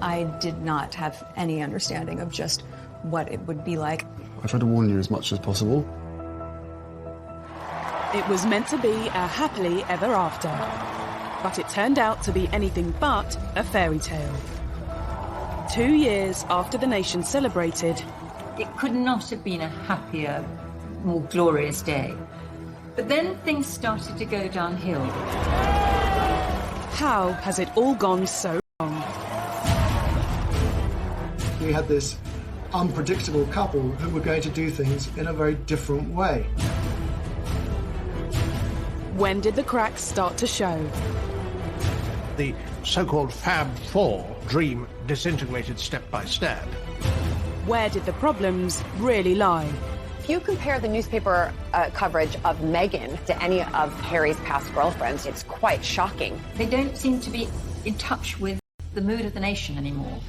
I did not have any understanding of just what it would be like. I tried to warn you as much as possible. It was meant to be a happily ever after, but it turned out to be anything but a fairy tale. 2 years after the nation celebrated, it could not have been a happier, more glorious day. But then things started to go downhill. How has it all gone so wrong? We had this unpredictable couple who were going to do things in a very different way. When did the cracks start to show? The so-called Fab Four dream disintegrated step by step. Where did the problems really lie? If you compare the newspaper coverage of Meghan to any of Harry's past girlfriends, it's quite shocking. They don't seem to be in touch with the mood of the nation anymore.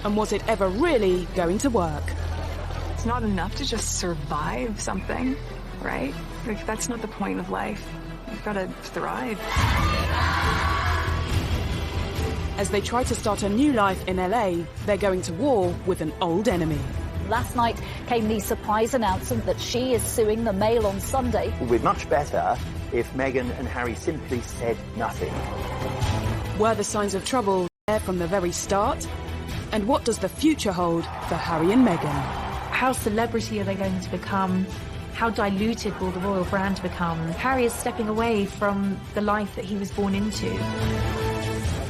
And was it ever really going to work? It's not enough to just survive something, right? Like, that's not the point of life. You've got to thrive. As they try to start a new life in LA, they're going to war with an old enemy. Last night came the surprise announcement that she is suing the Mail on Sunday. It would be much better if Meghan and Harry simply said nothing. Were the signs of trouble there from the very start? And what does the future hold for Harry and Meghan? How celebrity are they going to become? How diluted will the royal brand become? Harry is stepping away from the life that he was born into.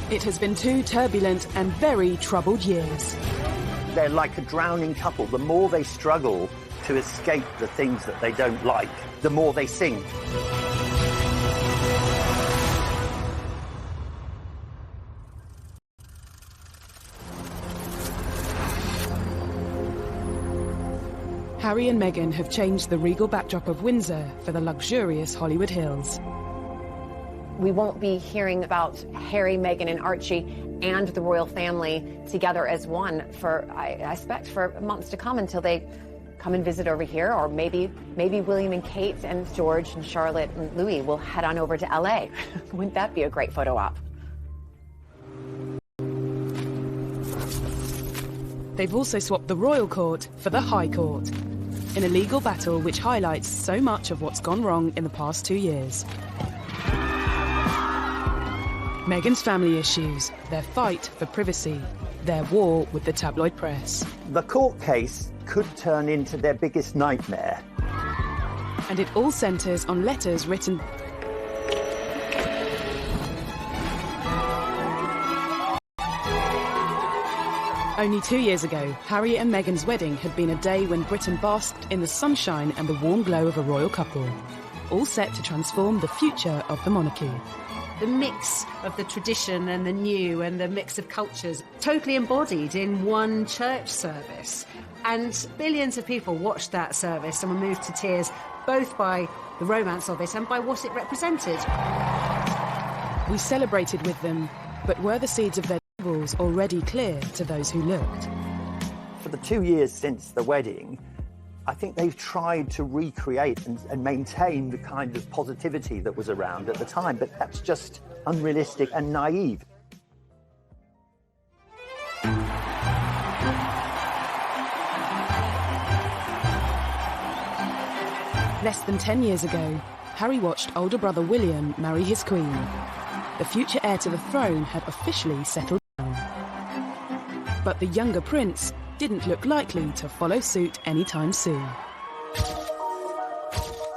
It has been 2 turbulent and very troubled years. They're like a drowning couple. The more they struggle to escape the things that they don't like, the more they sink. Harry and Meghan have changed the regal backdrop of Windsor for the luxurious Hollywood Hills. We won't be hearing about Harry, Meghan, and Archie and the royal family together as one for, I expect, for months to come until they come and visit over here, or maybe William and Kate and George and Charlotte and Louis will head on over to LA. Wouldn't that be a great photo op? They've also swapped the royal court for the High Court, in a legal battle which highlights so much of what's gone wrong in the past 2 years. Meghan's family issues, their fight for privacy, their war with the tabloid press. The court case could turn into their biggest nightmare. And it all centres on letters written Only 2 years ago, Harry and Meghan's wedding had been a day when Britain basked in the sunshine and the warm glow of a royal couple, all set to transform the future of the monarchy. The mix of the tradition and the new and the mix of cultures totally embodied in one church service. And billions of people watched that service and were moved to tears, both by the romance of it and by what it represented. We celebrated with them, but were the seeds of their troubles already clear to those who looked? For the 2 years since the wedding, I think they've tried to recreate and maintain the kind of positivity that was around at the time, but that's just unrealistic and naive. Less than 10 years ago, Harry watched older brother William marry his queen. The future heir to the throne had officially settled down. But the younger prince didn't look likely to follow suit anytime soon.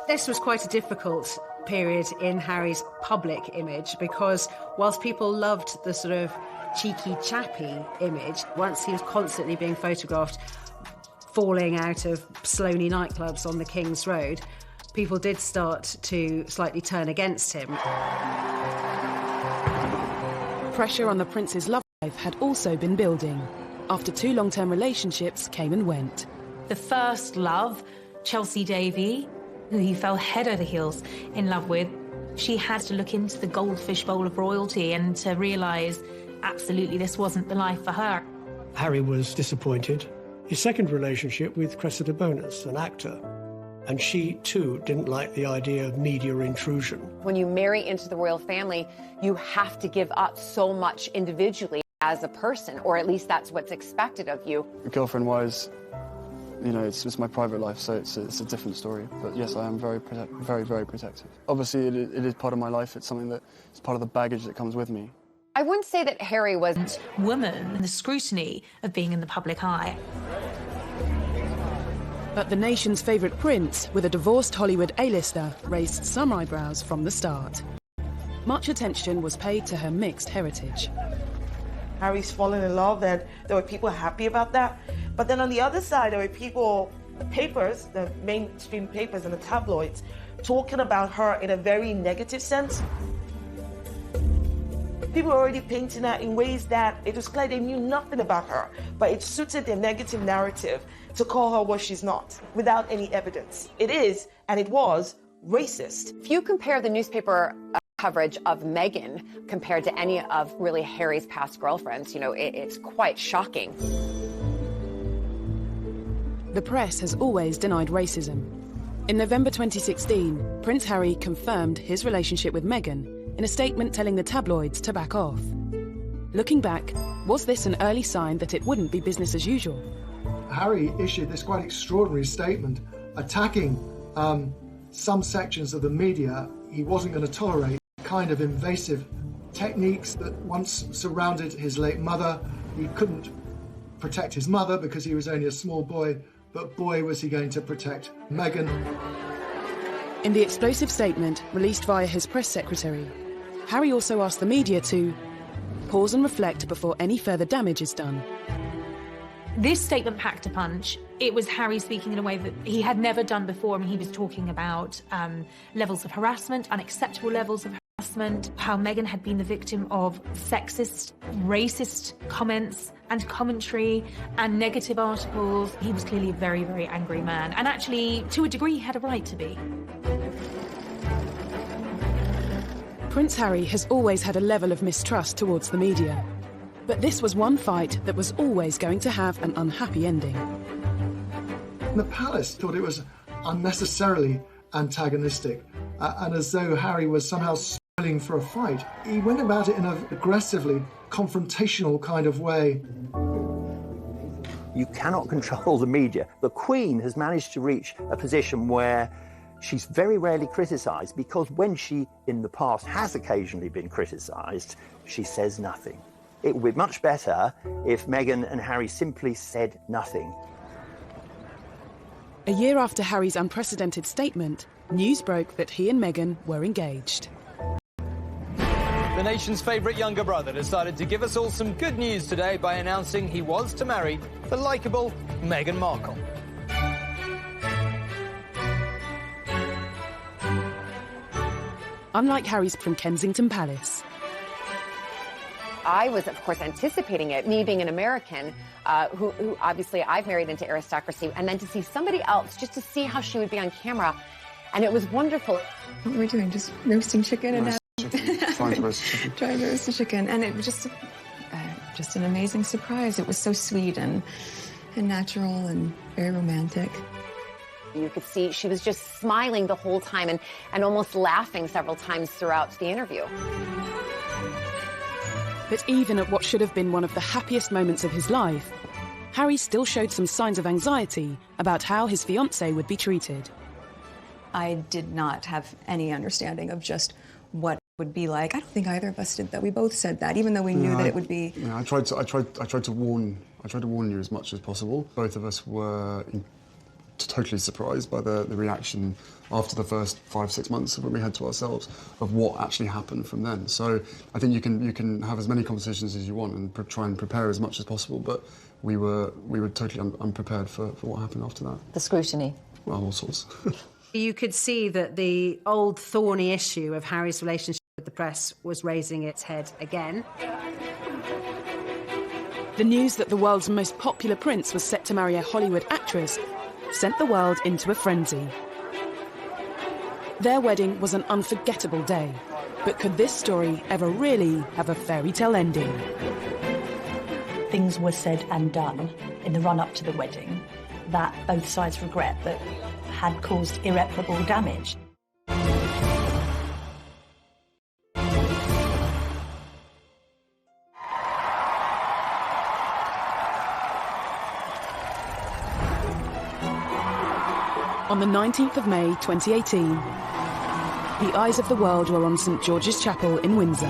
This was quite a difficult period in Harry's public image because whilst people loved the sort of cheeky, chappy image, once he was constantly being photographed falling out of Sloane nightclubs on the King's Road, people did start to slightly turn against him. Pressure on the prince's love life had also been building. After 2 long-term relationships came and went. The first love, Chelsea Davy, who he fell head over heels in love with, she had to look into the goldfish bowl of royalty and to realise absolutely this wasn't the life for her. Harry was disappointed. His second relationship with Cressida Bonus, an actor, and she too didn't like the idea of media intrusion. When you marry into the royal family, you have to give up so much individually as a person, or at least that's what's expected of you. Girlfriend-wise, you know, it's my private life, so it's a different story. But yes, I am very protective. Obviously, it is part of my life. It's something that is part of the baggage that comes with me. I wouldn't say that Harry was... Woman and the scrutiny of being in the public eye. But the nation's favourite prince, with a divorced Hollywood A-lister, raised some eyebrows from the start. Much attention was paid to her mixed heritage. Harry's fallen in love, and there were people happy about that. But then on the other side, there were people, papers, the mainstream papers and the tabloids, talking about her in a very negative sense. People were already painting her in ways that it was clear they knew nothing about her, but it suited their negative narrative to call her what she's not, without any evidence. It is, and it was, racist. If you compare the newspaper coverage of Meghan compared to any of really Harry's past girlfriends, you know, it's quite shocking. The press has always denied racism. In November 2016, Prince Harry confirmed his relationship with Meghan in a statement telling the tabloids to back off. Looking back, was this an early sign that it wouldn't be business as usual? Harry issued this quite extraordinary statement attacking some sections of the media he wasn't going to tolerate, kind of invasive techniques that once surrounded his late mother. He couldn't protect his mother because he was only a small boy, but boy was he going to protect Meghan. In the explosive statement released via his press secretary, Harry also asked the media to pause and reflect before any further damage is done. This statement packed a punch. It was Harry speaking in a way that he had never done before. I mean, he was talking about levels of harassment, unacceptable levels of harassment, how Meghan had been the victim of sexist, racist comments and commentary and negative articles. He was clearly a very, very angry man. And actually, to a degree, he had a right to be. Prince Harry has always had a level of mistrust towards the media. But this was one fight that was always going to have an unhappy ending. The palace thought it was unnecessarily antagonistic, and as though Harry was somehow spoiling for a fight. He went about it in an aggressively confrontational kind of way. You cannot control the media. The Queen has managed to reach a position where she's very rarely criticised, because when she, in the past, has occasionally been criticised, she says nothing. It would be much better if Meghan and Harry simply said nothing. A year after Harry's unprecedented statement, news broke that he and Meghan were engaged. The nation's favourite younger brother decided to give us all some good news today by announcing he was to marry the likeable Meghan Markle. Unlike Harry's from Kensington Palace. I was, of course, anticipating it, me being an American, who obviously I've married into aristocracy, and then to see somebody else, just to see how she would be on camera. And it was wonderful. What we're doing, just roasting chicken and Trying to roast chicken. Trying to roast the chicken. And it was just an amazing surprise. It was so sweet and natural and very romantic. You could see she was just smiling the whole time and almost laughing several times throughout the interview. But even at what should have been one of the happiest moments of his life, Harry still showed some signs of anxiety about how his fiancée would be treated. I did not have any understanding of just what it would be like. I don't think either of us did that. We both said that, even though we knew that it would be. Yeah, I tried to warn you as much as possible. Both of us were totally surprised by the reaction after the first 5-6 months of when we had to ourselves of what actually happened from then. So I think you can have as many conversations as you want and try and prepare as much as possible, but we were totally unprepared for what happened after that. The scrutiny. Well, all sorts. You could see that the old thorny issue of Harry's relationship with the press was raising its head again. The news that the world's most popular prince was set to marry a Hollywood actress sent the world into a frenzy. Their wedding was an unforgettable day, but could this story ever really have a fairy tale ending? Things were said and done in the run-up to the wedding that both sides regret that had caused irreparable damage. On the 19th of May 2018, the eyes of the world were on St George's Chapel in Windsor.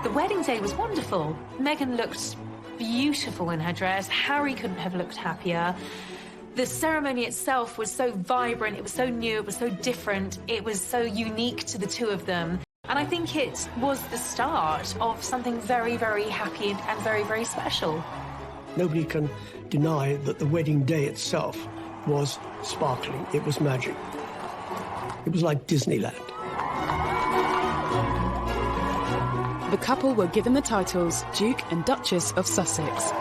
The wedding day was wonderful. Meghan looked beautiful in her dress. Harry couldn't have looked happier. The ceremony itself was so vibrant, it was so new, it was so different, it was so unique to the two of them. And I think it was the start of something very, very happy and very, very special. Nobody can deny that the wedding day itself was sparkling. It was magic. It was like Disneyland. The couple were given the titles Duke and Duchess of Sussex.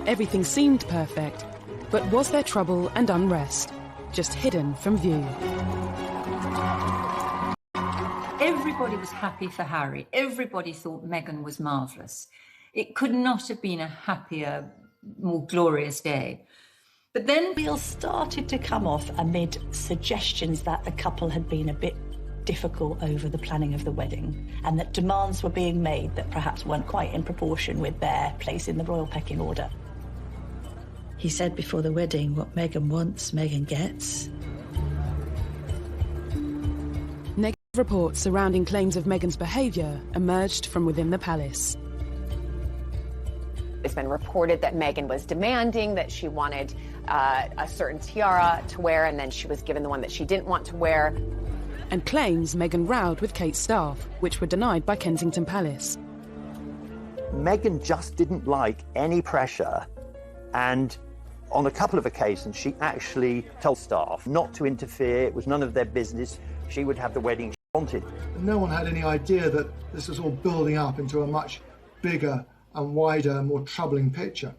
Everything seemed perfect, but was there trouble and unrest, just hidden from view? Everybody was happy for Harry. Everybody thought Meghan was marvellous. It could not have been a happier, more glorious day. But then wheels started to come off amid suggestions that the couple had been a bit difficult over the planning of the wedding, and that demands were being made that perhaps weren't quite in proportion with their place in the royal pecking order. He said before the wedding, what Meghan wants, Meghan gets. Negative reports surrounding claims of Meghan's behaviour emerged from within the palace. It's been reported that Meghan was demanding that she wanted a certain tiara to wear, and then she was given the one that she didn't want to wear. And claims Meghan rowed with Kate's staff, which were denied by Kensington Palace. Meghan just didn't like any pressure, and on a couple of occasions she actually told staff not to interfere. It was none of their business. She would have the wedding she wanted. No one had any idea that this was all building up into a much bigger and wider, more troubling picture.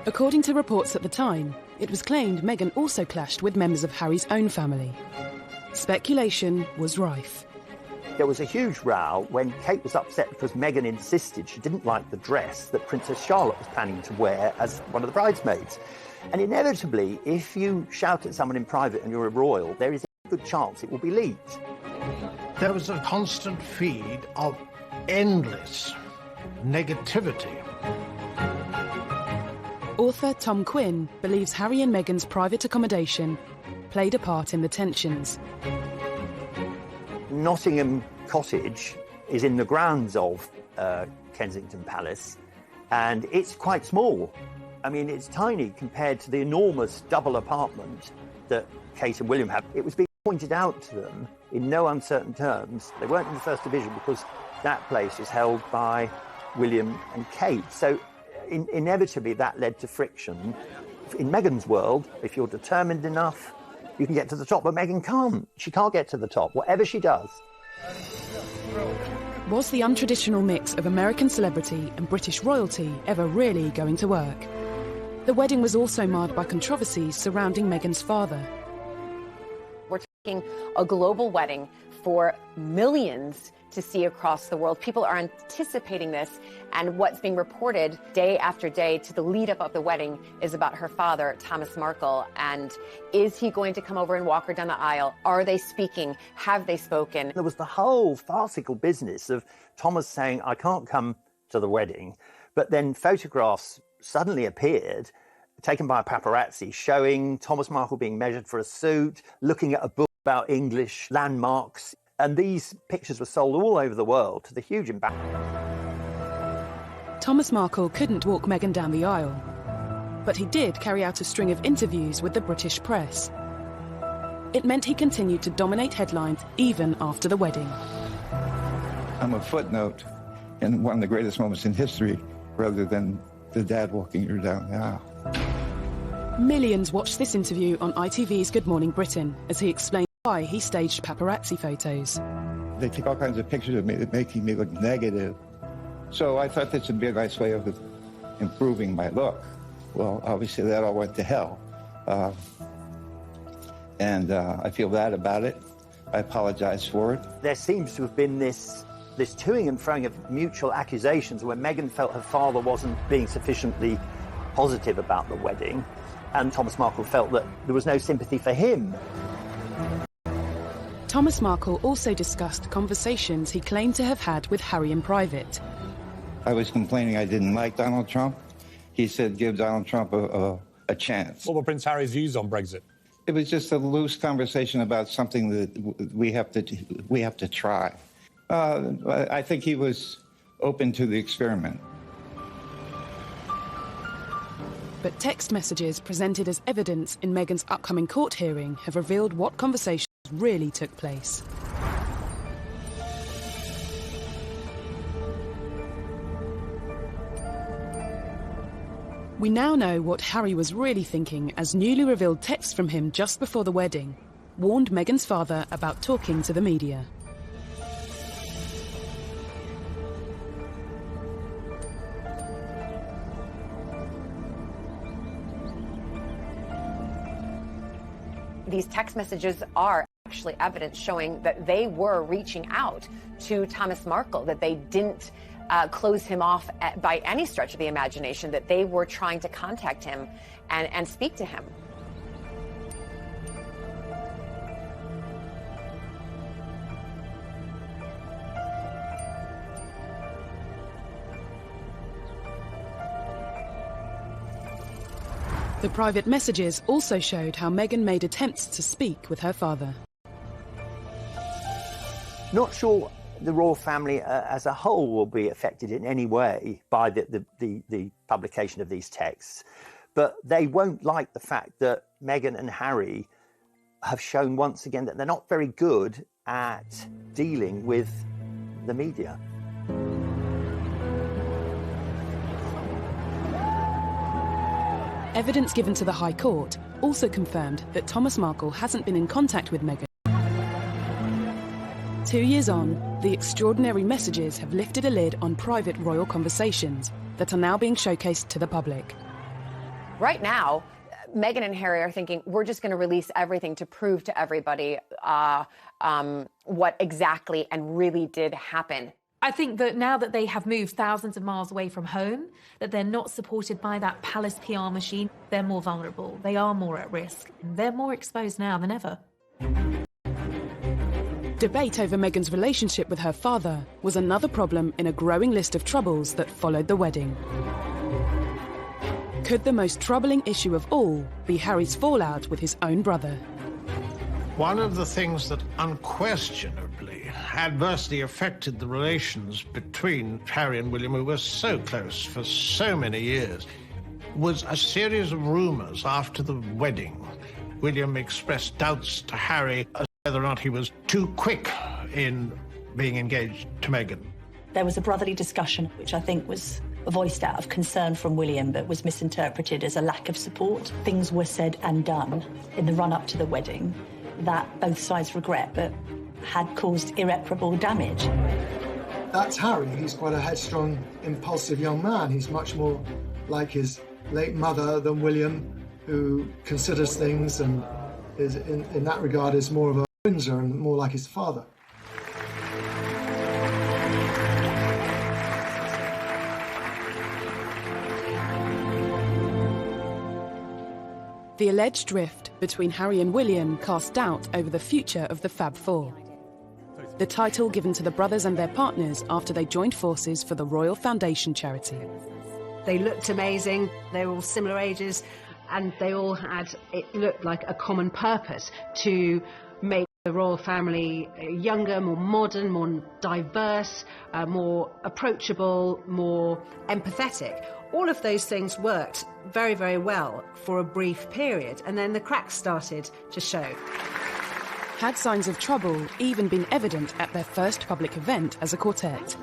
According to reports at the time, it was claimed Meghan also clashed with members of Harry's own family. Speculation was rife. There was a huge row when Kate was upset because Meghan insisted she didn't like the dress that Princess Charlotte was planning to wear as one of the bridesmaids. And inevitably, if you shout at someone in private and you're a royal, there is a good chance it will be leaked. There was a constant feed of endless negativity. Author Tom Quinn believes Harry and Meghan's private accommodation played a part in the tensions. Nottingham Cottage is in the grounds of Kensington Palace, and it's quite small. I mean, it's tiny compared to the enormous double apartment that Kate and William have. It was being pointed out to them in no uncertain terms. They weren't in the First Division because that place is held by William and Kate. So inevitably that led to friction. In Meghan's world, if you're determined enough, you can get to the top, but Meghan can't. She can't get to the top, whatever she does. Was the untraditional mix of American celebrity and British royalty ever really going to work? The wedding was also marred by controversies surrounding Meghan's father. We're talking a global wedding for millions to see across the world. People are anticipating this, and what's being reported day after day to the lead up of the wedding is about her father, Thomas Markle, and is he going to come over and walk her down the aisle? Are they speaking? Have they spoken? There was the whole farcical business of Thomas saying, I can't come to the wedding, but then photographs suddenly appeared, taken by a paparazzi, showing Thomas Markle being measured for a suit, looking at a book about English landmarks. And these pictures were sold all over the world to the huge embarrassment. Thomas Markle couldn't walk Meghan down the aisle, but he did carry out a string of interviews with the British press. It meant he continued to dominate headlines even after the wedding. I'm a footnote in one of the greatest moments in history, rather than the dad walking her down the aisle. Millions watched this interview on ITV's Good Morning Britain as he explained why he staged paparazzi photos. They take all kinds of pictures of me that making me look negative. So I thought this would be a nice way of improving my look. Well, obviously that all went to hell. And I feel bad about it. I apologize for it. There seems to have been this toing and froing of mutual accusations where Meghan felt her father wasn't being sufficiently positive about the wedding, and Thomas Markle felt that there was no sympathy for him. Thomas Markle also discussed conversations he claimed to have had with Harry in private. I was complaining I didn't like Donald Trump. he said, give Donald Trump a chance. What were Prince Harry's views on Brexit? It was just a loose conversation about something that we have to try. I think he was open to the experiment. But text messages presented as evidence in Meghan's upcoming court hearing have revealed what conversations really took place. We now know what Harry was really thinking as newly revealed texts from him just before the wedding warned Meghan's father about talking to the media. These text messages are actually evidence showing that they were reaching out to Thomas Markle, that they didn't close him off by any stretch of the imagination, that they were trying to contact him and speak to him. The private messages also showed how Meghan made attempts to speak with her father. Not sure the royal family as a whole will be affected in any way by the publication of these texts, but they won't like the fact that Meghan and Harry have shown once again that they're not very good at dealing with the media. Evidence given to the High Court also confirmed that Thomas Markle hasn't been in contact with Meghan. 2 years on, the extraordinary messages have lifted a lid on private royal conversations that are now being showcased to the public. Right now, Meghan and Harry are thinking, we're just going to release everything to prove to everybody what exactly and really did happen. I think that now that they have moved thousands of miles away from home, that they're not supported by that palace PR machine, they're more vulnerable, they are more at risk, they're more exposed now than ever. Debate over Meghan's relationship with her father was another problem in a growing list of troubles that followed the wedding. Could the most troubling issue of all be Harry's fallout with his own brother? One of the things that unquestionably adversely affected the relations between Harry and William, who were so close for so many years, was a series of rumours after the wedding. William expressed doubts to Harry as to whether or not he was too quick in being engaged to Meghan. There was a brotherly discussion, which I think was voiced out of concern from William, but was misinterpreted as a lack of support. Things were said and done in the run-up to the wedding that both sides regret, but had caused irreparable damage. That's Harry. He's quite a headstrong, impulsive young man. He's much more like his late mother than William, who considers things and is, in that regard, is more of a Windsor and more like his father. The alleged rift between Harry and William cast doubt over the future of the Fab Four, the title given to the brothers and their partners after they joined forces for the Royal Foundation charity. They looked amazing, they were all similar ages, and they all had, it looked like a common purpose to make the royal family younger, more modern, more diverse, more approachable, more empathetic. All of those things worked very, very well for a brief period, and then the cracks started to show. Had signs of trouble even been evident at their first public event as a quartet?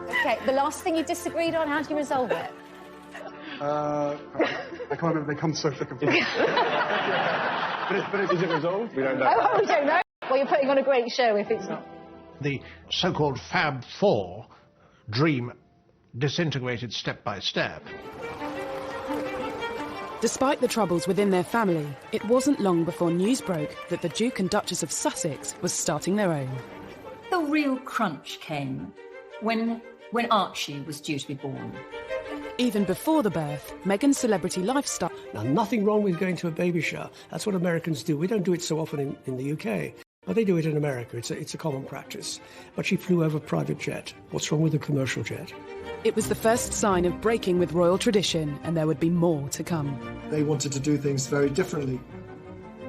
Okay, the last thing you disagreed on, how do you resolve it? I can't remember, they come so thick and fast. but is it resolved? We don't know. Oh, we don't know. Well, you're putting on a great show if it's not. The so-called Fab Four dream disintegrated step by step. Despite the troubles within their family, it wasn't long before news broke that the Duke and Duchess of Sussex was starting their own. The real crunch came when Archie was due to be born. Even before the birth, Meghan's celebrity lifestyle... Now, nothing wrong with going to a baby shower. That's what Americans do. We don't do it so often in the UK. Well, they do it in America. It's a common practice. But she flew over a private jet. What's wrong with a commercial jet? It was the first sign of breaking with royal tradition, and there would be more to come. They wanted to do things very differently.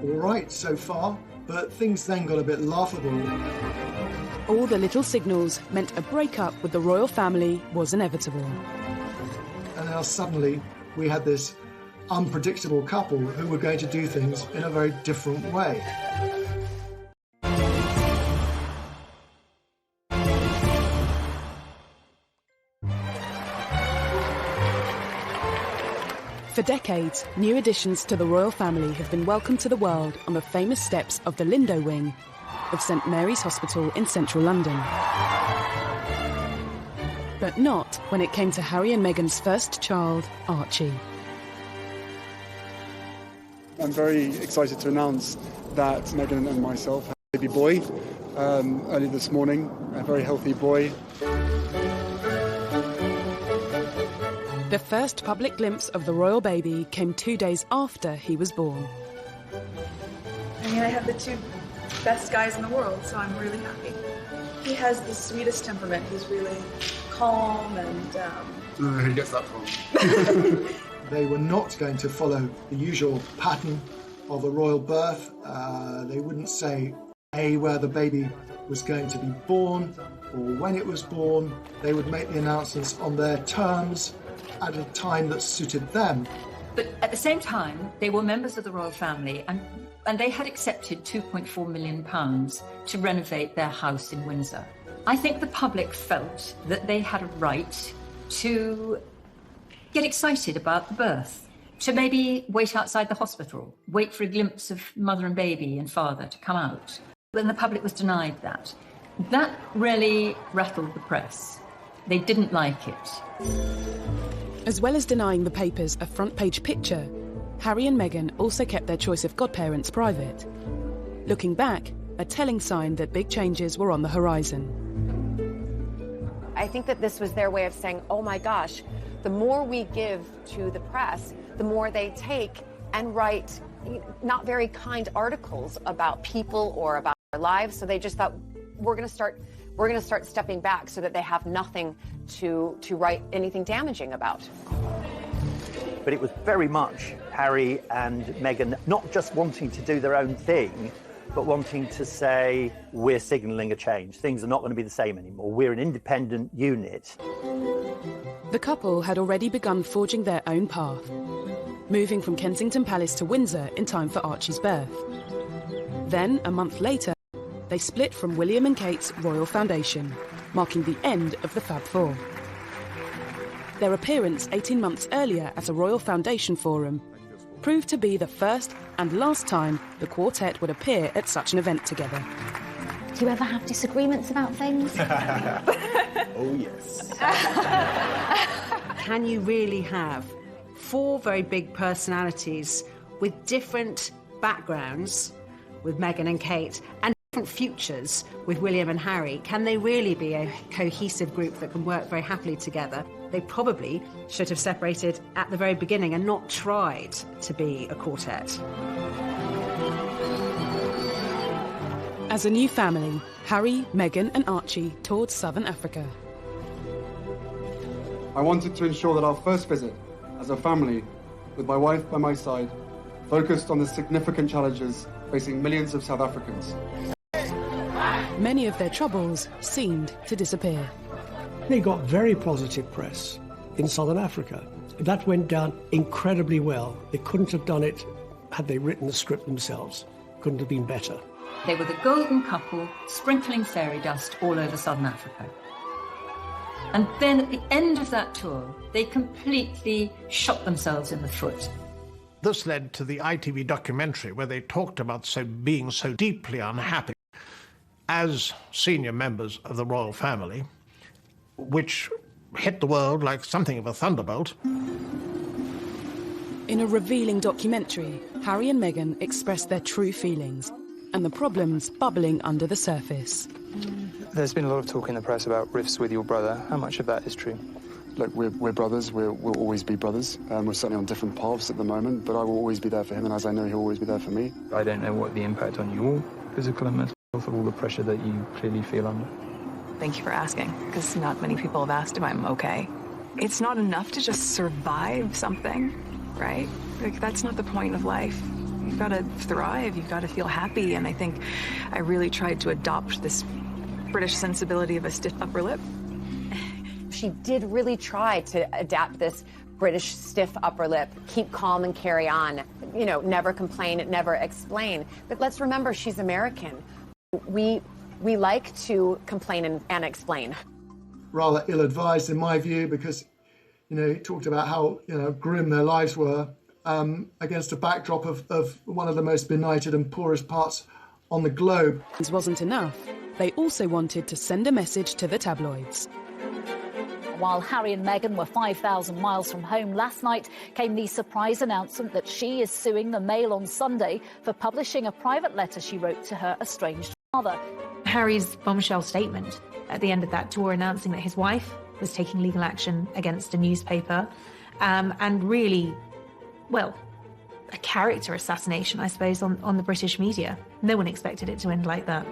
All right, so far, but things then got a bit laughable. All the little signals meant a breakup with the royal family was inevitable. And now suddenly we had this unpredictable couple who were going to do things in a very different way. For decades, new additions to the royal family have been welcomed to the world on the famous steps of the Lindo wing of St Mary's Hospital in central London. But not when it came to Harry and Meghan's first child, Archie. I'm very excited to announce that Meghan and myself have a baby boy early this morning, a very healthy boy. The first public glimpse of the royal baby came 2 days after he was born. I mean, I have the two best guys in the world, so I'm really happy. He has the sweetest temperament. He's really calm and... I don't know who he gets that from. They were not going to follow the usual pattern of a royal birth. They wouldn't say, where the baby was going to be born or when it was born. They would make the announcements on their terms at a time that suited them. But at the same time, they were members of the royal family and they had accepted £2.4 million to renovate their house in Windsor. I think the public felt that they had a right to get excited about the birth, to maybe wait outside the hospital, wait for a glimpse of mother and baby and father to come out. When the public was denied that, that really rattled the press. They didn't like it. As well as denying the papers a front-page picture, Harry and Meghan also kept their choice of godparents private. Looking back, a telling sign that big changes were on the horizon. I think that this was their way of saying, oh my gosh, the more we give to the press, the more they take and write not very kind articles about people or about their lives. So they just thought, we're going to start stepping back so that they have nothing to write anything damaging about. But it was very much Harry and Meghan not just wanting to do their own thing, but wanting to say, we're signalling a change. Things are not going to be the same anymore. We're an independent unit. The couple had already begun forging their own path, moving from Kensington Palace to Windsor in time for Archie's birth. Then, a month later, they split from William and Kate's Royal Foundation, marking the end of the Fab Four. Their appearance 18 months earlier at a Royal Foundation forum proved to be the first and last time the quartet would appear at such an event together. Do you ever have disagreements about things? Oh, yes. Can you really have four very big personalities with different backgrounds, with Meghan and Kate, and different futures with William and Harry? Can they really be a cohesive group that can work very happily together? They probably should have separated at the very beginning and not tried to be a quartet. As a new family, Harry, Meghan and Archie toured southern Africa. I wanted to ensure that our first visit as a family, with my wife by my side, focused on the significant challenges facing millions of South Africans. Many of their troubles seemed to disappear. They got very positive press in southern Africa. That went down incredibly well. They couldn't have done it had they written the script themselves. Couldn't have been better. They were the golden couple sprinkling fairy dust all over southern Africa. And then at the end of that tour, they completely shot themselves in the foot. This led to the ITV documentary where they talked about being so deeply unhappy as senior members of the royal family, which hit the world like something of a thunderbolt. In a revealing documentary, Harry and Meghan expressed their true feelings and the problems bubbling under the surface. There's been a lot of talk in the press about rifts with your brother. How much of that is true? Look, we're brothers. We'll always be brothers. We're certainly on different paths at the moment, but I will always be there for him, and as I know he'll always be there for me. I don't know what the impact on your physical and mental for all the pressure that you clearly feel under? Thank you for asking, because not many people have asked if I'm okay. It's not enough to just survive something, right? Like, that's not the point of life. You've got to thrive, you've got to feel happy, and I think I really tried to adopt this British sensibility of a stiff upper lip. She did really try to adapt this British stiff upper lip, keep calm and carry on, you know, never complain, never explain. But let's remember, she's American. We like to complain and explain. Rather ill-advised in my view, because, you know, he talked about how, you know, grim their lives were against a backdrop of one of the most benighted and poorest parts on the globe. This wasn't enough. They also wanted to send a message to the tabloids. While Harry and Meghan were 5,000 miles from home last night, came the surprise announcement that she is suing the Mail on Sunday for publishing a private letter she wrote to her estranged father. Harry's bombshell statement at the end of that tour announcing that his wife was taking legal action against a newspaper, and really, well, a character assassination, I suppose, on the British media. No one expected it to end like that.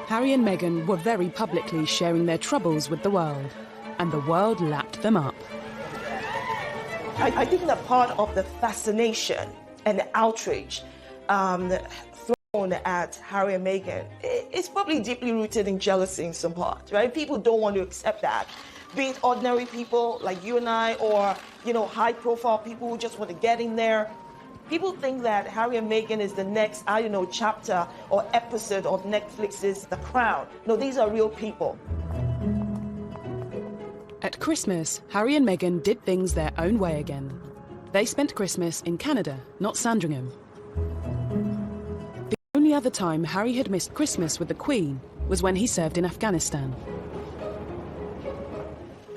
Harry and Meghan were very publicly sharing their troubles with the world, and the world lapped them up. I think that part of the fascination and the outrage thrown at Harry and Meghan is probably deeply rooted in jealousy in some part, right? People don't want to accept that. Be it ordinary people like you and I, or, you know, high-profile people who just want to get in there. People think that Harry and Meghan is the next, I don't know, chapter or episode of Netflix's The Crown. No, these are real people. At Christmas, Harry and Meghan did things their own way again. They spent Christmas in Canada, not Sandringham. The only other time Harry had missed Christmas with the Queen was when he served in Afghanistan.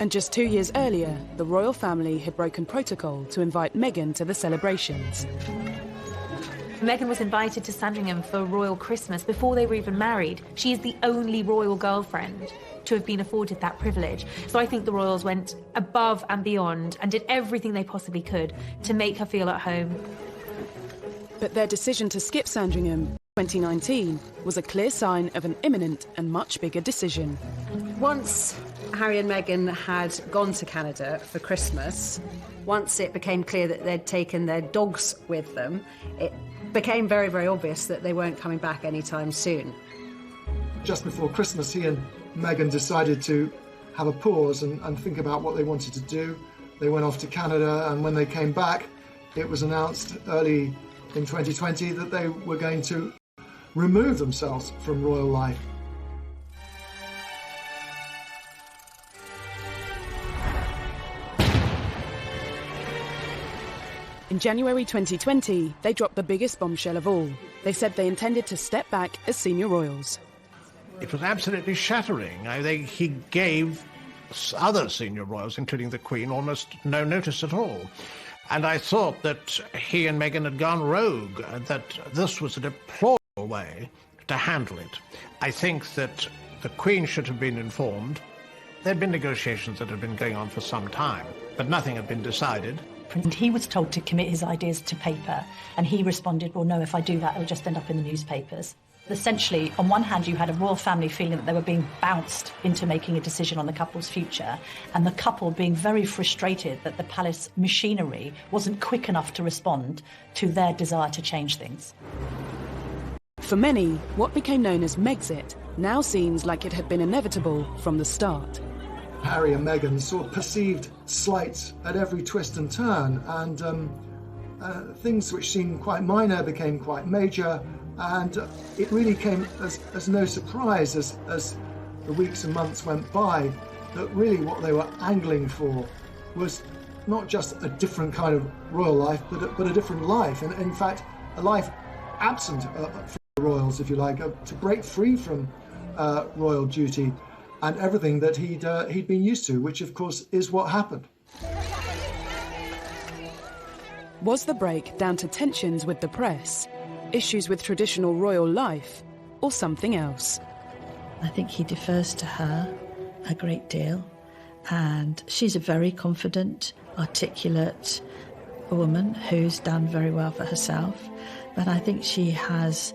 And just 2 years earlier, the royal family had broken protocol to invite Meghan to the celebrations. Meghan was invited to Sandringham for Royal Christmas before they were even married. She is the only royal girlfriend to have been afforded that privilege. So I think the royals went above and beyond and did everything they possibly could to make her feel at home. But their decision to skip Sandringham in 2019 was a clear sign of an imminent and much bigger decision. Once Harry and Meghan had gone to Canada for Christmas, once it became clear that they'd taken their dogs with them, it became very, very obvious that they weren't coming back anytime soon. Just before Christmas, he and Meghan decided to have a pause and think about what they wanted to do. They went off to Canada, and when they came back, it was announced early in 2020 that they were going to remove themselves from royal life. In January 2020, they dropped the biggest bombshell of all. They said they intended to step back as senior royals. It was absolutely shattering. He gave other senior royals, including the Queen, almost no notice at all. And I thought that he and Meghan had gone rogue, and that this was a deplorable way to handle it. I think that the Queen should have been informed. There had been negotiations that had been going on for some time, but nothing had been decided. And he was told to commit his ideas to paper, and he responded, well, no, if I do that, it'll just end up in the newspapers. Essentially, on one hand, you had a royal family feeling that they were being bounced into making a decision on the couple's future, and the couple being very frustrated that the palace machinery wasn't quick enough to respond to their desire to change things. For many, what became known as Megxit now seems like it had been inevitable from the start. Harry and Meghan sort of perceived slights at every twist and turn, and things which seemed quite minor became quite major, and it really came as no surprise as the weeks and months went by that really what they were angling for was not just a different kind of royal life, but a different life, and in fact a life absent from the royals, if you like, to break free from royal duty and everything that he'd been used to, which of course is what happened. Was the break down to tensions with the press, issues with traditional royal life, or something else? I think he defers to her a great deal, and she's a very confident, articulate woman who's done very well for herself, but I think she has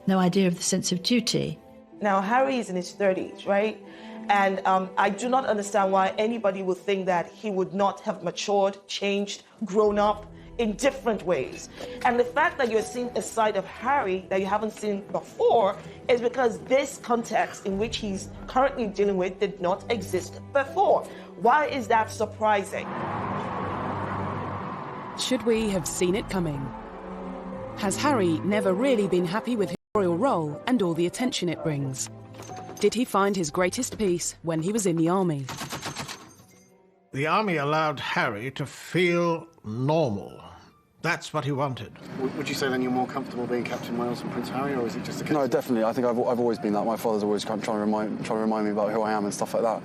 No idea of the sense of duty. Now, Harry is in his 30s, right? And I do not understand why anybody would think that he would not have matured, changed, grown up in different ways. And the fact that you're seeing a side of Harry that you haven't seen before is because this context in which he's currently dealing with did not exist before. Why is that surprising? Should we have seen it coming? Has Harry never really been happy with his royal role and all the attention it brings? Did he find his greatest peace when he was in the army? The army allowed Harry to feel normal. That's what he wanted. Would you say then you're more comfortable being Captain Wales than Prince Harry, or is it just a case? No, definitely. I think I've always been that. My father's always trying to remind me about who I am and stuff like that.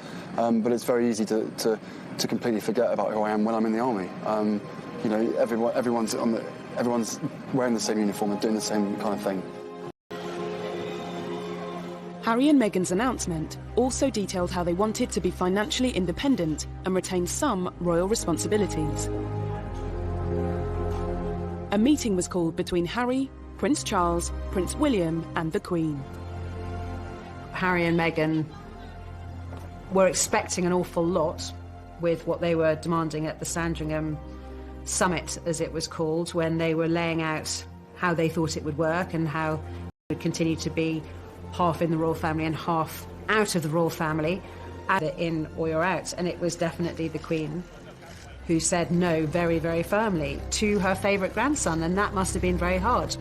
But it's very easy to completely forget about who I am when I'm in the army. You know, everyone's wearing the same uniform and doing the same kind of thing. Harry and Meghan's announcement also detailed how they wanted to be financially independent and retain some royal responsibilities. A meeting was called between Harry, Prince Charles, Prince William and the Queen. Harry and Meghan were expecting an awful lot with what they were demanding at the Sandringham Summit, as it was called, when they were laying out how they thought it would work and how it would continue to be half in the royal family and half out of the royal family, either in or you're out. And it was definitely the Queen who said no very, very firmly to her favourite grandson, and that must have been very hard.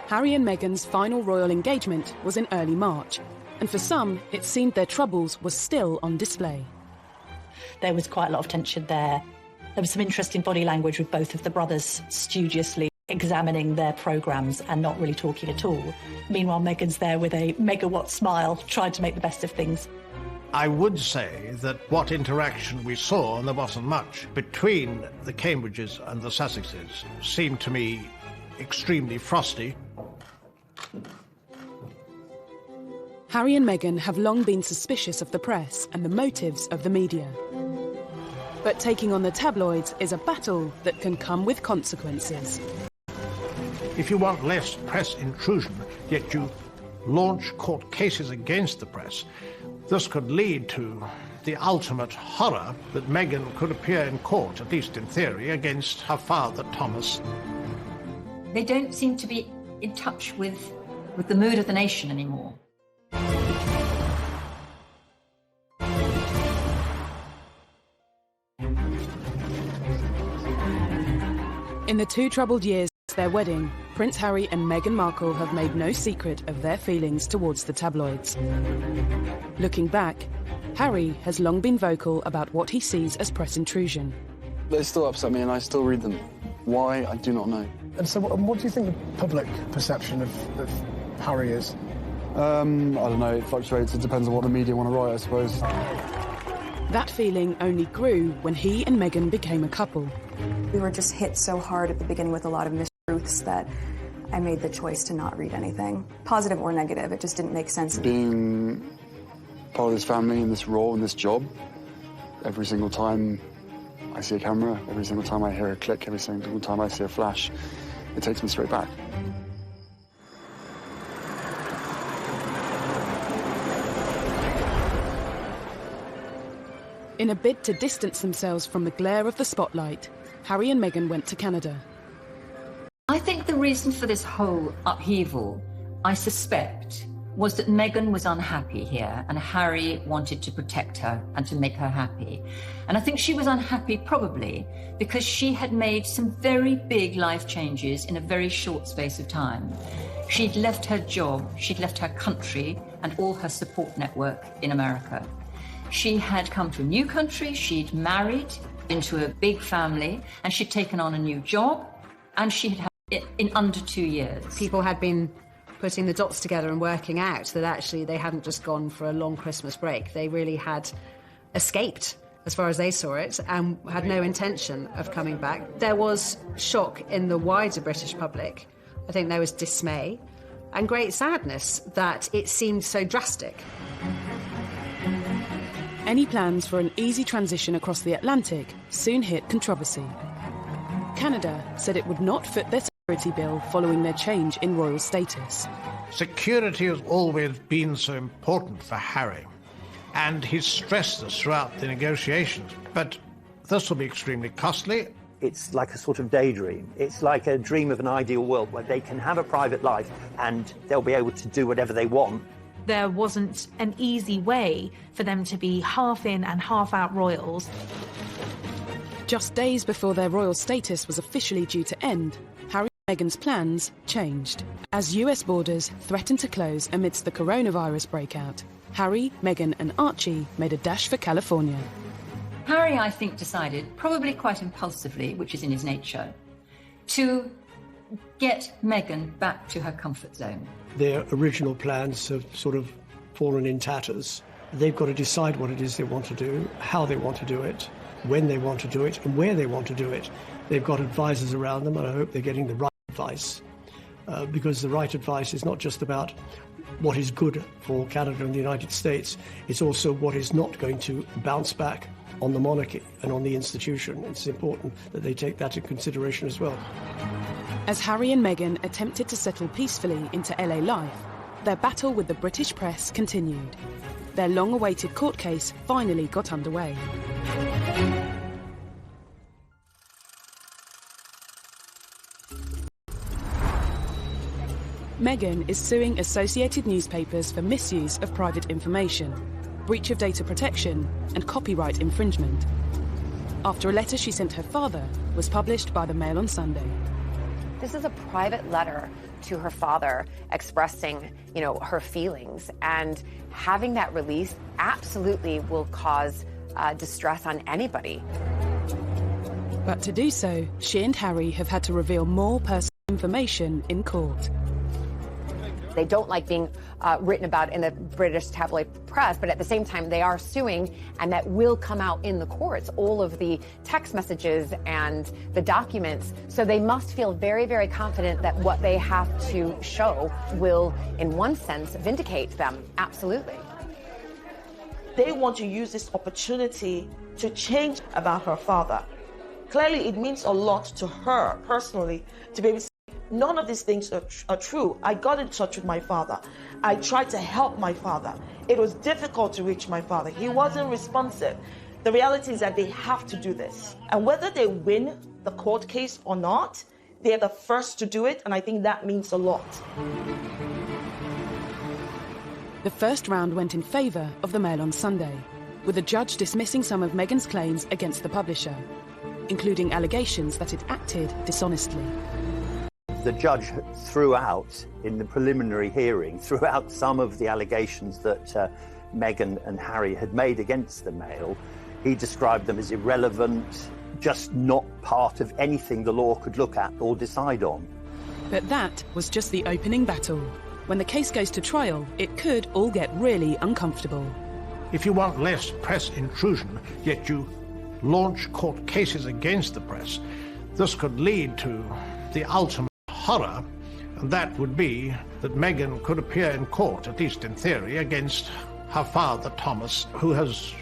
Harry and Meghan's final royal engagement was in early March, and for some, it seemed their troubles were still on display. There was quite a lot of tension there. There was some interesting body language with both of the brothers studiously examining their programmes and not really talking at all. Meanwhile, Meghan's there with a megawatt smile, trying to make the best of things. I would say that what interaction we saw, and there wasn't much, between the Cambridges and the Sussexes seemed to me extremely frosty. Harry and Meghan have long been suspicious of the press and the motives of the media. But taking on the tabloids is a battle that can come with consequences. If you want less press intrusion, yet you launch court cases against the press, this could lead to the ultimate horror that Meghan could appear in court, at least in theory, against her father, Thomas. They don't seem to be in touch with the mood of the nation anymore. In the 2 troubled years since their wedding, Prince Harry and Meghan Markle have made no secret of their feelings towards the tabloids. Looking back, Harry has long been vocal about what he sees as press intrusion. They still upset me and I still read them. Why, I do not know. And so what do you think the public perception of Harry is? I don't know, it fluctuates. It depends on what the media want to write, I suppose. That feeling only grew when he and Meghan became a couple. We were just hit so hard at the beginning with a lot of mistruths that I made the choice to not read anything, positive or negative. It just didn't make sense. Being part of this family and this role and this job, every single time I see a camera, every single time I hear a click, every single time I see a flash, it takes me straight back. In a bid to distance themselves from the glare of the spotlight, Harry and Meghan went to Canada. I think the reason for this whole upheaval, I suspect, was that Meghan was unhappy here and Harry wanted to protect her and to make her happy. And I think she was unhappy probably because she had made some very big life changes in a very short space of time. She'd left her job, she'd left her country and all her support network in America. She had come to a new country, she'd married into a big family, and she'd taken on a new job, and she had had it in under 2 years. People had been putting the dots together and working out that actually they hadn't just gone for a long Christmas break. They really had escaped, as far as they saw it, and had no intention of coming back. There was shock in the wider British public. I think there was dismay and great sadness that it seemed so drastic. Any plans for an easy transition across the Atlantic soon hit controversy. Canada said it would not foot their security bill following their change in royal status. Security has always been so important for Harry, and he's stressed this throughout the negotiations. But this will be extremely costly. It's like a sort of daydream. It's like a dream of an ideal world where they can have a private life and they'll be able to do whatever they want. There wasn't an easy way for them to be half in and half out royals. Just days before their royal status was officially due to end, Harry and Meghan's plans changed. As US borders threatened to close amidst the coronavirus breakout, Harry, Meghan and Archie made a dash for California. Harry, I think, decided, probably quite impulsively, which is in his nature, to get Meghan back to her comfort zone. Their original plans have sort of fallen in tatters. They've got to decide what it is they want to do, how they want to do it, when they want to do it, and where they want to do it. They've got advisors around them, and I hope they're getting the right advice, because the right advice is not just about what is good for Canada and the United States, it's also what is not going to bounce back on the monarchy and on the institution. It's important that they take that into consideration as well. As Harry and Meghan attempted to settle peacefully into LA life, their battle with the British press continued. Their long-awaited court case finally got underway. Meghan is suing Associated Newspapers for misuse of private information, breach of data protection and copyright infringement, after a letter she sent her father was published by the Mail on Sunday. This is a private letter to her father expressing, her feelings, and having that released absolutely will cause distress on anybody. But to do so, she and Harry have had to reveal more personal information in court. They don't like being written about in the British tabloid press, but at the same time, they are suing, and that will come out in the courts, all of the text messages and the documents. So they must feel very, very confident that what they have to show will, in one sense, vindicate them. Absolutely. They want to use this opportunity to change about her father. Clearly, it means a lot to her personally to be able to say, none of these things are true. I got in touch with my father. I tried to help my father. It was difficult to reach my father. He wasn't responsive. The reality is that they have to do this. And whether they win the court case or not, they're the first to do it, and I think that means a lot. The first round went in favour of the Mail on Sunday, with the judge dismissing some of Meghan's claims against the publisher, including allegations that it acted dishonestly. The judge threw out, in the preliminary hearing, threw out some of the allegations that Meghan and Harry had made against the Mail. He described them as irrelevant, just not part of anything the law could look at or decide on. But that was just the opening battle. When the case goes to trial, it could all get really uncomfortable. If you want less press intrusion, yet you launch court cases against the press, this could lead to the ultimate horror, and that would be that Meghan could appear in court, at least in theory, against her father, Thomas, who has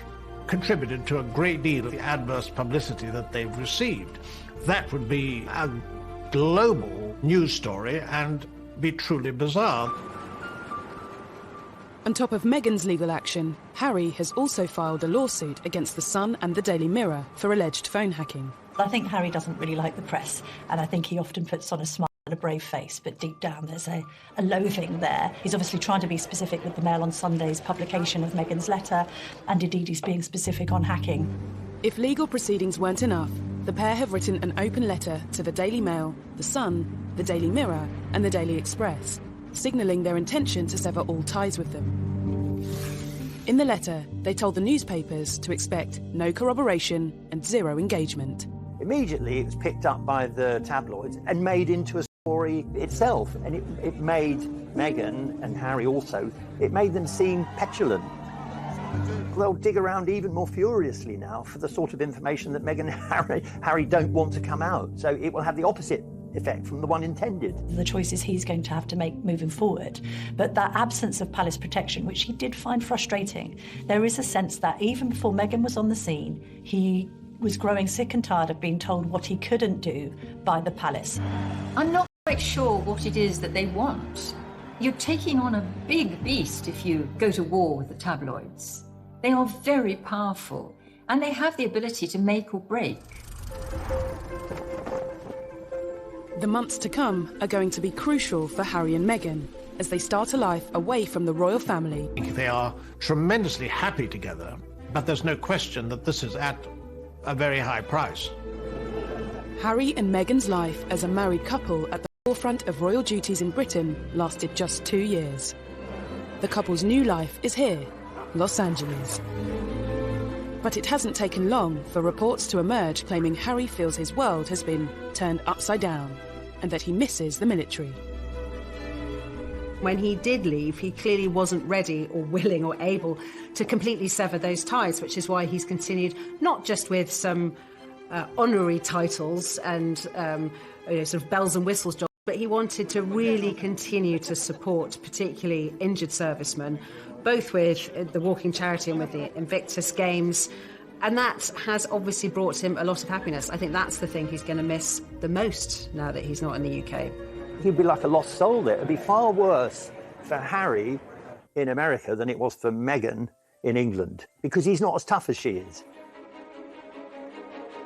contributed to a great deal of the adverse publicity that they've received. That would be a global news story and be truly bizarre. On top of Meghan's legal action, Harry has also filed a lawsuit against The Sun and the Daily Mirror for alleged phone hacking. I think Harry doesn't really like the press, and I think he often puts on a smile and a brave face, but deep down there's a loathing there. He's obviously trying to be specific with the Mail on Sunday's publication of Meghan's letter, and indeed he's being specific on hacking. If legal proceedings weren't enough, the pair have written an open letter to the Daily Mail, The Sun, the Daily Mirror and the Daily Express, signalling their intention to sever all ties with them. In the letter, they told the newspapers to expect no corroboration and zero engagement. Immediately, it was picked up by the tabloids and made into a story itself. And it made Meghan and Harry also, it made them seem petulant. They'll dig around even more furiously now for the sort of information that Meghan and Harry don't want to come out. So it will have the opposite effect from the one intended. The choices he's going to have to make moving forward. But that absence of palace protection, which he did find frustrating, there is a sense that even before Meghan was on the scene, he was growing sick and tired of being told what he couldn't do by the palace. I'm not quite sure what it is that they want. You're taking on a big beast if you go to war with the tabloids. They are very powerful, and they have the ability to make or break. The months to come are going to be crucial for Harry and Meghan as they start a life away from the royal family. They are tremendously happy together, but there's no question that this is at a very high price. Harry and Meghan's life as a married couple at the forefront of royal duties in Britain lasted just 2 years. The couple's new life is here, Los Angeles. But it hasn't taken long for reports to emerge claiming Harry feels his world has been turned upside down and that he misses the military. When he did leave, he clearly wasn't ready or willing or able to completely sever those ties, which is why he's continued not just with some honorary titles and sort of bells and whistles jobs, but he wanted to really continue to support particularly injured servicemen, both with the Walking Charity and with the Invictus Games. And that has obviously brought him a lot of happiness. I think that's the thing he's going to miss the most now that he's not in the UK. He'd be like a lost soul there. It'd be far worse for Harry in America than it was for Meghan in England, because he's not as tough as she is.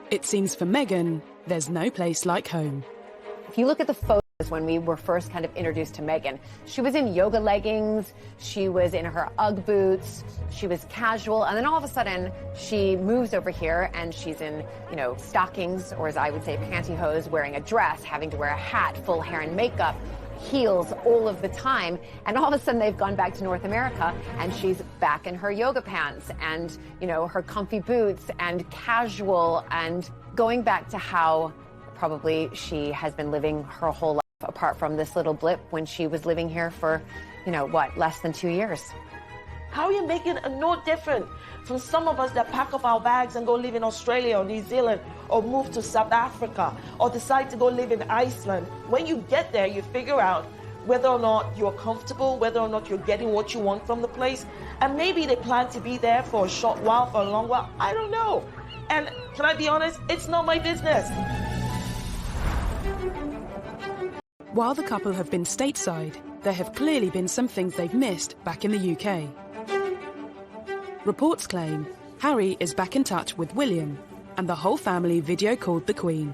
It seems for Meghan, there's no place like home. If you look at the photos when we were first kind of introduced to Meghan, she was in yoga leggings, she was in her Ugg boots, she was casual, and then all of a sudden she moves over here and she's in, stockings, or as I would say, pantyhose, wearing a dress, having to wear a hat, full hair and makeup, heels all of the time, and all of a sudden they've gone back to North America and she's back in her yoga pants and, her comfy boots and casual, and going back to how probably she has been living her whole life apart from this little blip when she was living here for, less than 2 years. Harry and Meghan are no different from some of us that pack up our bags and go live in Australia or New Zealand or move to South Africa or decide to go live in Iceland. When you get there, you figure out whether or not you're comfortable, whether or not you're getting what you want from the place. And maybe they plan to be there for a short while, for a long while. I don't know. And can I be honest? It's not my business. While the couple have been stateside, there have clearly been some things they've missed back in the UK. Reports claim Harry is back in touch with William, and the whole family video called the Queen.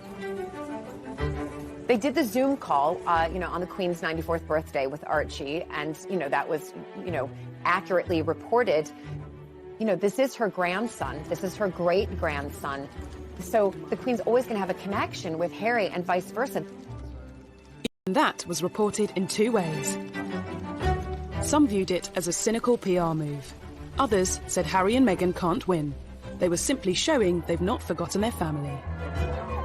They did the Zoom call, on the Queen's 94th birthday with Archie, and, that was, accurately reported. This is her grandson. This is her great-grandson. So the Queen's always going to have a connection with Harry and vice versa. And that was reported in two ways. Some viewed it as a cynical PR move. Others said Harry and Meghan can't win. They were simply showing they've not forgotten their family.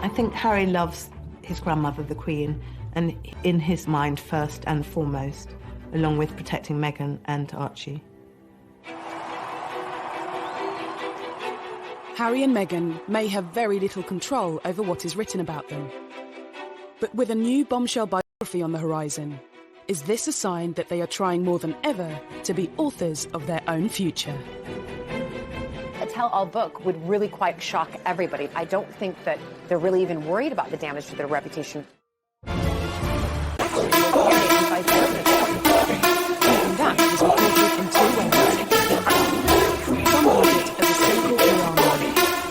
I think Harry loves his grandmother, the Queen, and in his mind first and foremost, along with protecting Meghan and Archie. Harry and Meghan may have very little control over what is written about them. But with a new bombshell biography on the horizon, is this a sign that they are trying more than ever to be authors of their own future? A tell-all book would really quite shock everybody. I don't think that they're really even worried about the damage to their reputation. And that is reported in two ways. Some viewed it as a cynical PR move.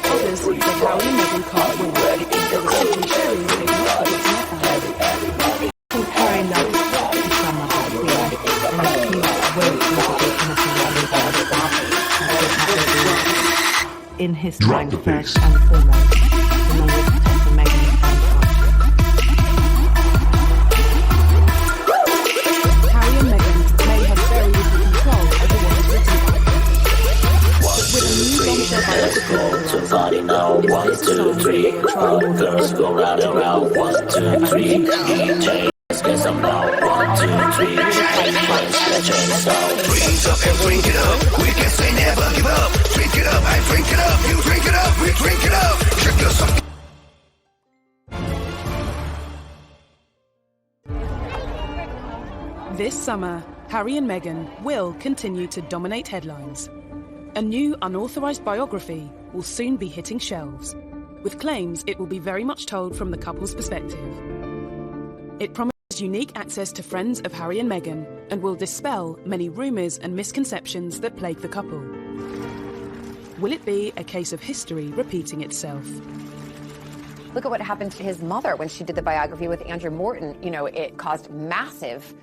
Others said Harry and Meghan can't win. They were simply showing they've not forgotten their family. I think Harry loves his grandmother, the Queen, and he won't navigate in his mind first and foremost, along with protecting Meghan and Archie. Harry and Meghan may have very little control over what is written about them. But with a new bombshell biography, now, 1, 2, 3. All girls go round and round. 1, 2, 3. DJ, let's get some now. 1, 2, 3. Freeze up and drink it up. We can say never give up. Drink it up, I drink it up. You drink it up, we drink it up. Drink yourself. This summer, Harry and Meghan will continue to dominate headlines. A new unauthorised biography will soon be hitting shelves, with claims it will be very much told from the couple's perspective. It promises has unique access to friends of Harry and Meghan and will dispel many rumours and misconceptions that plague the couple. Will it be a case of history repeating itself? Look at what happened to his mother when she did the biography with Andrew Morton. You know, it caused massive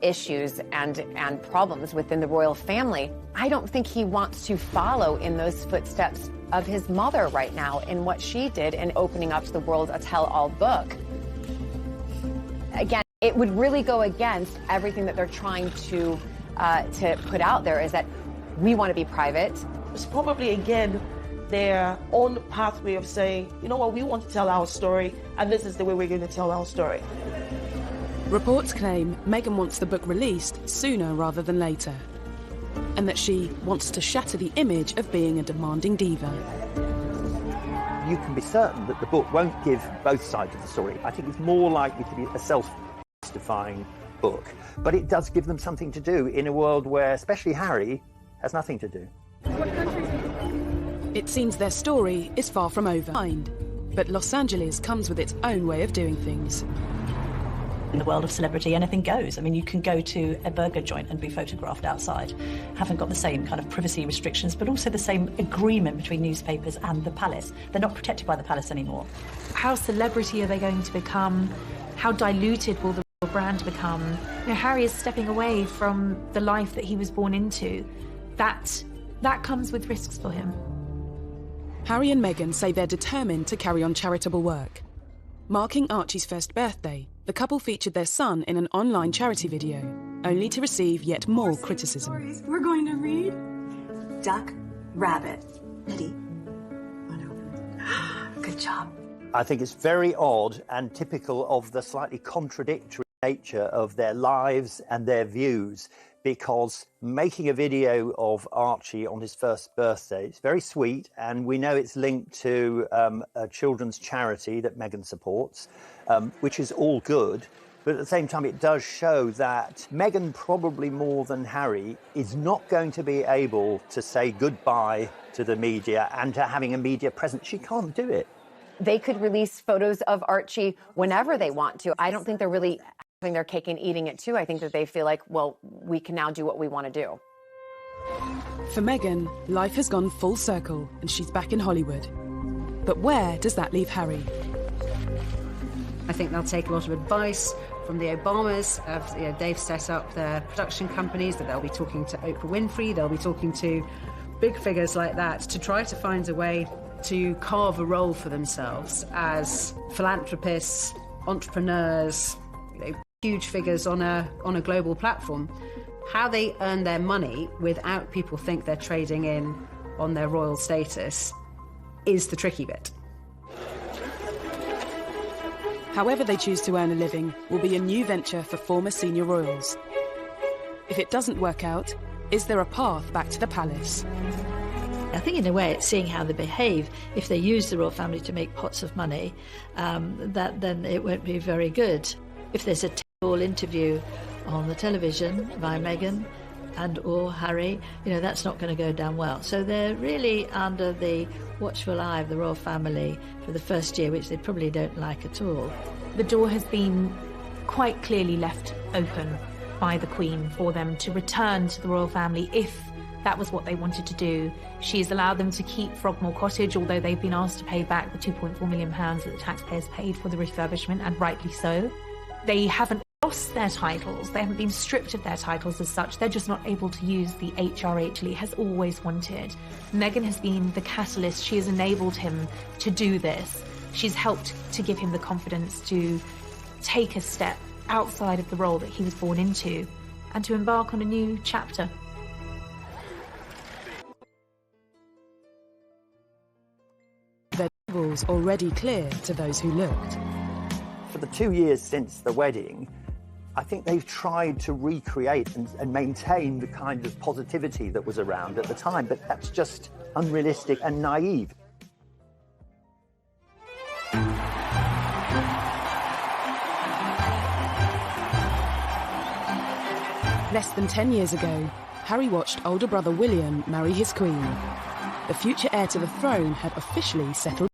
issues and problems within the royal family. I don't think he wants to follow in those footsteps of his mother right now in what she did in opening up to the world a tell-all book. Again, it would really go against everything that they're trying to put out there, is that we want to be private. It's probably, again, their own pathway of saying, you know what, we want to tell our story, and this is the way we're going to tell our story. Reports claim Meghan wants the book released sooner rather than later, and that she wants to shatter the image of being a demanding diva. You can be certain that the book won't give both sides of the story. I think it's more likely to be a self-justifying book, but it does give them something to do in a world where, especially Harry, has nothing to do. It seems their story is far from over, but Los Angeles comes with its own way of doing things. In the world of celebrity, anything goes. I mean, you can go to a burger joint and be photographed outside. Haven't got the same kind of privacy restrictions, but also the same agreement between newspapers and the palace. They're not protected by the palace anymore. How celebrity are they going to become? How diluted will the royal brand become? You know, Harry is stepping away from the life that he was born into. That comes with risks for him. Harry and Meghan say they're determined to carry on charitable work. Marking Archie's first birthday, the couple featured their son in an online charity video, only to receive yet more criticism. We're going to read Duck, Rabbit, Eddie. Good job. I think it's very odd and typical of the slightly contradictory nature of their lives and their views, because making a video of Archie on his first birthday is very sweet, and we know it's linked to a children's charity that Meghan supports, which is all good. But at the same time, it does show that Meghan, probably more than Harry, is not going to be able to say goodbye to the media and to having a media presence. She can't do it. They could release photos of Archie whenever they want to. I don't think they're really having their cake and eating it too. I think that they feel like, well, we can now do what we want to do. For Meghan, life has gone full circle and she's back in Hollywood. But where does that leave Harry? I think they'll take a lot of advice from the Obamas. They've set up their production companies, that they'll be talking to Oprah Winfrey, they'll be talking to big figures like that to try to find a way to carve a role for themselves as philanthropists, entrepreneurs, huge figures on a global platform. How they earn their money without people think they're trading in on their royal status is the tricky bit. However they choose to earn a living will be a new venture for former senior royals. If it doesn't work out, is there a path back to the palace? I think in a way it's seeing how they behave. If they use the royal family to make pots of money, then it won't be very good. If there's a tell-all interview on the television by Meghan and or Harry, that's not going to go down well. So they're really under the watchful eye of the royal family for the first year, which they probably don't like at all. The door has been quite clearly left open by the Queen for them to return to the royal family if that was what they wanted to do. She has allowed them to keep Frogmore Cottage, although they've been asked to pay back the £2.4 million that the taxpayers paid for the refurbishment, and rightly so. They haven't lost their titles. They haven't been stripped of their titles as such. They're just not able to use the HRH Lee has always wanted. Meghan has been the catalyst. She has enabled him to do this. She's helped to give him the confidence to take a step outside of the role that he was born into and to embark on a new chapter. Their rules already clear to those who looked. For the 2 years since the wedding, I think they've tried to recreate and maintain the kind of positivity that was around at the time, but that's just unrealistic and naive. Less than 10 years ago, Harry watched older brother William marry his queen. The future heir to the throne had officially settled